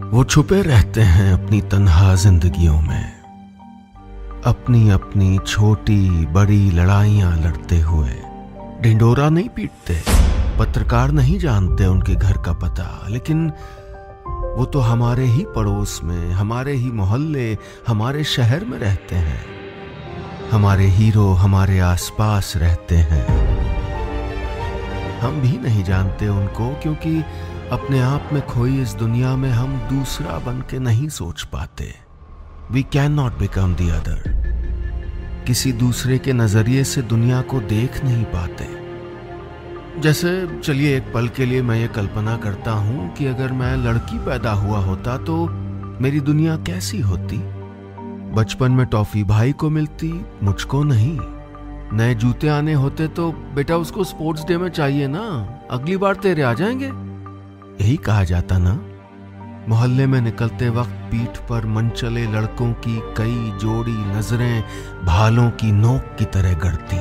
वो छुपे रहते हैं अपनी तन्हा जिंदगियों में, अपनी अपनी छोटी बड़ी लड़ाइयां लड़ते हुए। ढिंडोरा नहीं पीटते, पत्रकार नहीं जानते उनके घर का पता, लेकिन वो तो हमारे ही पड़ोस में, हमारे ही मोहल्ले, हमारे शहर में रहते हैं। हमारे हीरो हमारे आसपास रहते हैं। हम भी नहीं जानते उनको, क्योंकि अपने आप में खोई इस दुनिया में हम दूसरा बन के नहीं सोच पाते। We can not become the other. किसी दूसरे के नजरिए से दुनिया को देख नहीं पाते। जैसे चलिए एक पल के लिए मैं ये कल्पना करता हूं कि अगर मैं लड़की पैदा हुआ होता तो मेरी दुनिया कैसी होती। बचपन में टॉफी भाई को मिलती, मुझको नहीं। नए जूते आने होते तो बेटा उसको स्पोर्ट्स डे में चाहिए ना, अगली बार तेरे आ जाएंगे, यही कहा जाता ना। मोहल्ले में निकलते वक्त पीठ पर मनचले लड़कों की कई जोड़ी नजरें भालों की नोक की तरह गड़ती,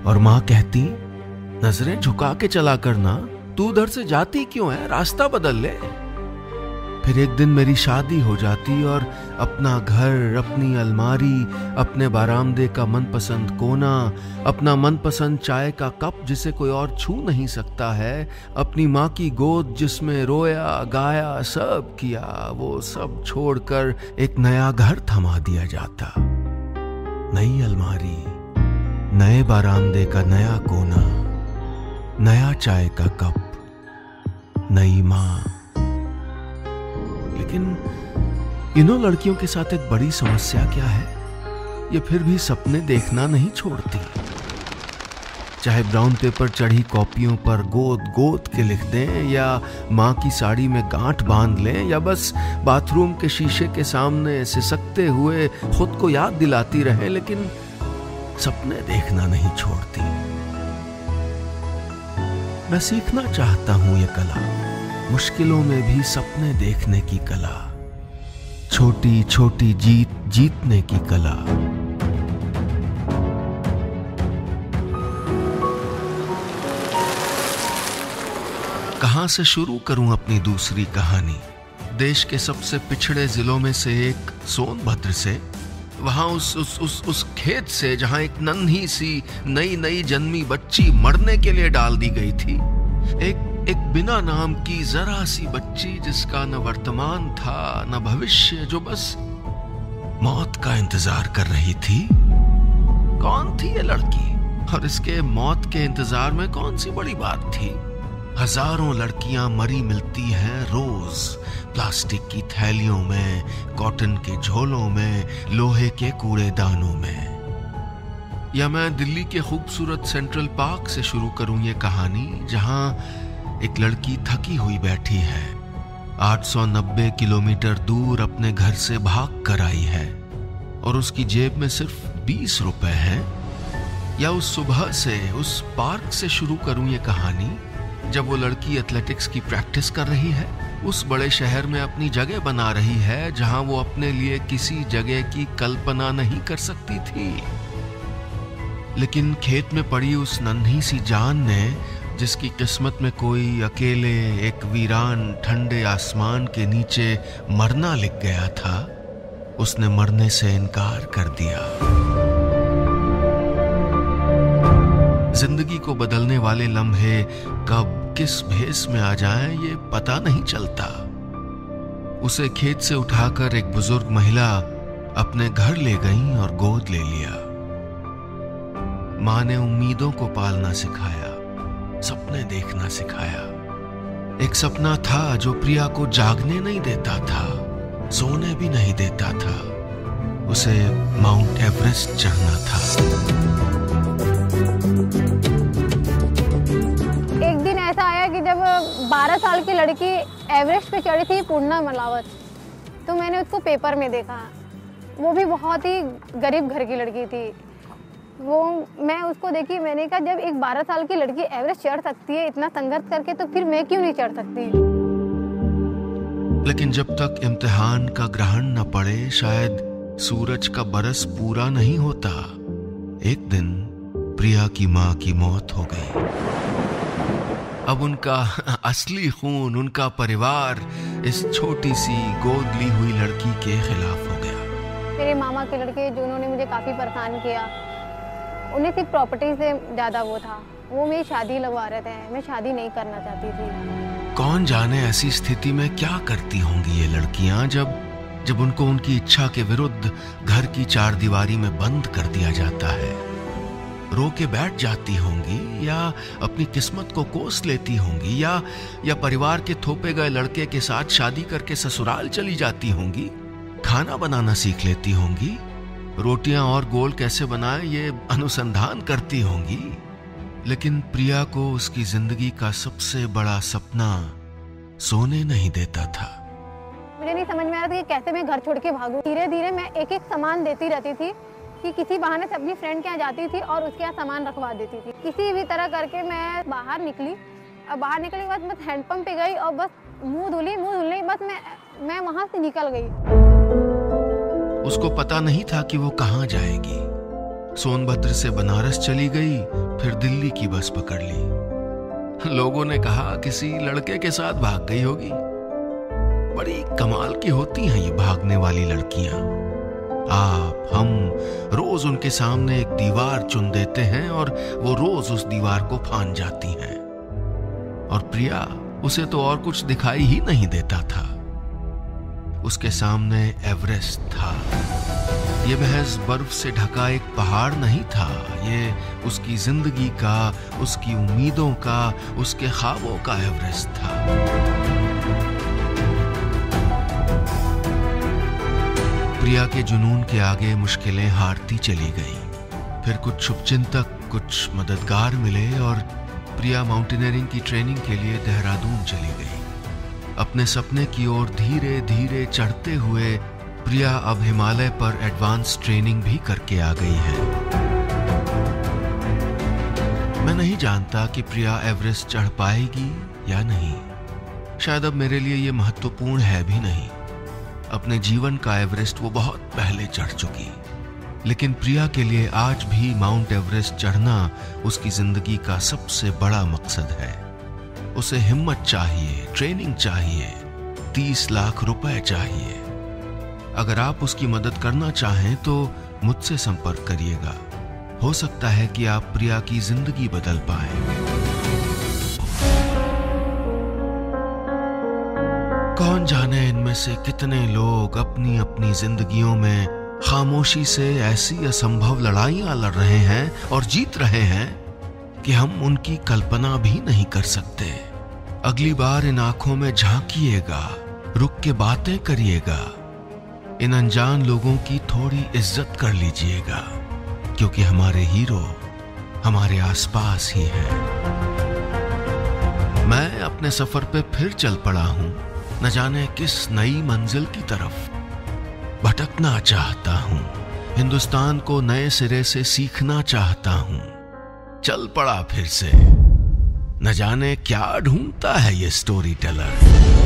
और माँ कहती, नजरें झुका के चला करना, तू उधर से जाती क्यों है, रास्ता बदल ले। फिर एक दिन मेरी शादी हो जाती और अपना घर, अपनी अलमारी, अपने बरामदे का मनपसंद कोना, अपना मनपसंद चाय का कप जिसे कोई और छू नहीं सकता है, अपनी माँ की गोद जिसमें रोया गाया सब किया, वो सब छोड़कर एक नया घर थमा दिया जाता। नई अलमारी, नए बरामदे का नया कोना, नया चाय का कप, नई माँ। लेकिन इन्हों लड़कियों के साथ एक बड़ी समस्या क्या है, ये फिर भी सपने देखना नहीं छोड़ती। चाहे ब्राउन पेपर चढ़ी कॉपियों पर गोद गोद के लिख दें, या माँ की साड़ी में गांठ बांध लें, या बस बाथरूम के शीशे के सामने सिसकते हुए खुद को याद दिलाती रहें, लेकिन सपने देखना नहीं छोड़ती। मैं सीखना चाहता हूं ये कला, मुश्किलों में भी सपने देखने की कला, छोटी छोटी जीत जीतने की कला। कहां से शुरू करूं अपनी दूसरी कहानी। देश के सबसे पिछड़े जिलों में से एक सोनभद्र से, वहां उस खेत से जहां एक नन्ही सी नई जन्मी बच्ची मरने के लिए डाल दी गई थी। एक बिना नाम की जरा सी बच्ची जिसका न वर्तमान था न भविष्य, जो बस मौत का इंतजार कर रही थी। कौन थी ये लड़की, और इसके मौत के इंतजार में कौन सी बड़ी बात थी। हजारों लड़कियां मरी मिलती हैं रोज, प्लास्टिक की थैलियों में, कॉटन के झोलों में, लोहे के कूड़ेदानों में। या मैं दिल्ली के खूबसूरत सेंट्रल पार्क से शुरू करूं ये कहानी, जहां एक लड़की थकी हुई बैठी है, 890 किलोमीटर दूर अपने घर से भाग कर आई है, और उसकी जेब में सिर्फ 20 रुपए हैं। या उस सुबह से, उस पार्क से शुरू करूं ये कहानी जब वो लड़की एथलेटिक्स की प्रैक्टिस कर रही है, उस बड़े शहर में अपनी जगह बना रही है जहां वो अपने लिए किसी जगह की कल्पना नहीं कर सकती थी। लेकिन खेत में पड़ी उस नन्ही सी जान ने, जिसकी किस्मत में कोई अकेले एक वीरान ठंडे आसमान के नीचे मरना लिख गया था, उसने मरने से इनकार कर दिया। जिंदगी को बदलने वाले लम्हे कब किस भेस में आ जाएं ये पता नहीं चलता। उसे खेत से उठाकर एक बुजुर्ग महिला अपने घर ले गई और गोद ले लिया। माँ ने उम्मीदों को पालना सिखाया, सपने देखना सिखाया। एक सपना था जो प्रिया को जागने नहीं देता था, सोने भी नहीं देता था। उसे माउंट एवरेस्ट चढ़ना था। एक दिन ऐसा आया कि जब 12 साल की लड़की एवरेस्ट पे चढ़ी थी, पूर्णा मलावत, तो मैंने उसको पेपर में देखा। वो भी बहुत ही गरीब घर की लड़की थी। वो मैं उसको देखी, मैंने कहा जब एक 12 साल की लड़की एवरेस्ट चढ़ सकती है इतना संघर्ष करके, तो फिर मैं क्यों नहीं चढ़ सकती। लेकिन जब तक इम्तिहान का ग्रहण न पड़े, शायद सूरज का बरस पूरा नहीं होता। एक दिन प्रिया की माँ की मौत हो गई। अब उनका असली खून, उनका परिवार इस छोटी सी गोद ली हुई लड़की के खिलाफ हो गया। मेरे मामा के लड़के जिन्होंने मुझे काफ़ी परेशान किया, उन्हें सिर्फ प्रॉपर्टी से ज़्यादा वो था। वो मेरी शादी लगवा रहे थे, मैं शादी नहीं करना चाहती थी। कौन जाने ऐसी स्थिति में क्या करती होंगी ये लड़कियां जब उनको उनकी इच्छा के विरुद्ध घर की चारदीवारी में बंद कर दिया जाता है। रो के बैठ जाती होंगी या अपनी किस्मत को कोस लेती होंगी या परिवार के थोपे गए लड़के के साथ शादी करके ससुराल चली जाती होंगी। खाना बनाना सीख लेती होंगी, रोटियां और गोल कैसे बनाए ये अनुसंधान करती होंगी। लेकिन प्रिया को उसकी जिंदगी का सबसे बड़ा सपना सोने नहीं देता था। मुझे नहीं समझ में आ रहा था कि कैसे मैं घर छोड़ के भागूं। धीरे धीरे मैं एक एक सामान देती रहती थी कि किसी बहाने से अपनी फ्रेंड के यहाँ जाती थी और उसके यहाँ सामान रखवा देती थी। किसी भी तरह करके मैं बाहर निकली और बाहर निकलने के बाद बस हैंडपंप पे गई और बस मुंह धुलने के बाद मैं वहां से निकल गई। उसको पता नहीं था कि वो कहाँ जाएगी। सोनभद्र से बनारस चली गई, फिर दिल्ली की बस पकड़ ली। लोगों ने कहा किसी लड़के के साथ भाग गई होगी। बड़ी कमाल की होती हैं ये भागने वाली लड़कियां। आप हम रोज उनके सामने एक दीवार चुन देते हैं और वो रोज उस दीवार को फांद जाती हैं। और प्रिया, उसे तो और कुछ दिखाई ही नहीं देता था। उसके सामने एवरेस्ट था। ये महज बर्फ से ढका एक पहाड़ नहीं था, ये उसकी जिंदगी का, उसकी उम्मीदों का, उसके ख्वाबों का एवरेस्ट था। प्रिया के जुनून के आगे मुश्किलें हारती चली गईं। फिर कुछ शुभचिंतक, कुछ मददगार मिले और प्रिया माउंटेनियरिंग की ट्रेनिंग के लिए देहरादून चली गई। अपने सपने की ओर धीरे धीरे चढ़ते हुए प्रिया अब हिमालय पर एडवांस ट्रेनिंग भी करके आ गई है। मैं नहीं जानता कि प्रिया एवरेस्ट चढ़ पाएगी या नहीं। शायद अब मेरे लिए ये महत्वपूर्ण है भी नहीं। अपने जीवन का एवरेस्ट वो बहुत पहले चढ़ चुकी। लेकिन प्रिया के लिए आज भी माउंट एवरेस्ट चढ़ना उसकी जिंदगी का सबसे बड़ा मकसद है। उसे हिम्मत चाहिए, ट्रेनिंग चाहिए, 30 लाख रुपए चाहिए। अगर आप उसकी मदद करना चाहें तो मुझसे संपर्क करिएगा। हो सकता है कि आप प्रिया की जिंदगी बदल पाएं। कौन जाने इनमें से कितने लोग अपनी अपनी जिंदगियों में खामोशी से ऐसी असंभव लड़ाइयां लड़ रहे हैं और जीत रहे हैं कि हम उनकी कल्पना भी नहीं कर सकते। अगली बार इन आंखों में झांकिएगा, रुक के बातें करिएगा। इन अनजान लोगों की थोड़ी इज्जत कर लीजिएगा, क्योंकि हमारे हीरो हमारे आसपास ही हैं। मैं अपने सफर पे फिर चल पड़ा हूं, न जाने किस नई मंजिल की तरफ। भटकना चाहता हूं, हिंदुस्तान को नए सिरे से सीखना चाहता हूं। चल पड़ा फिर से, न जाने क्या ढूंढता है ये स्टोरी टेलर।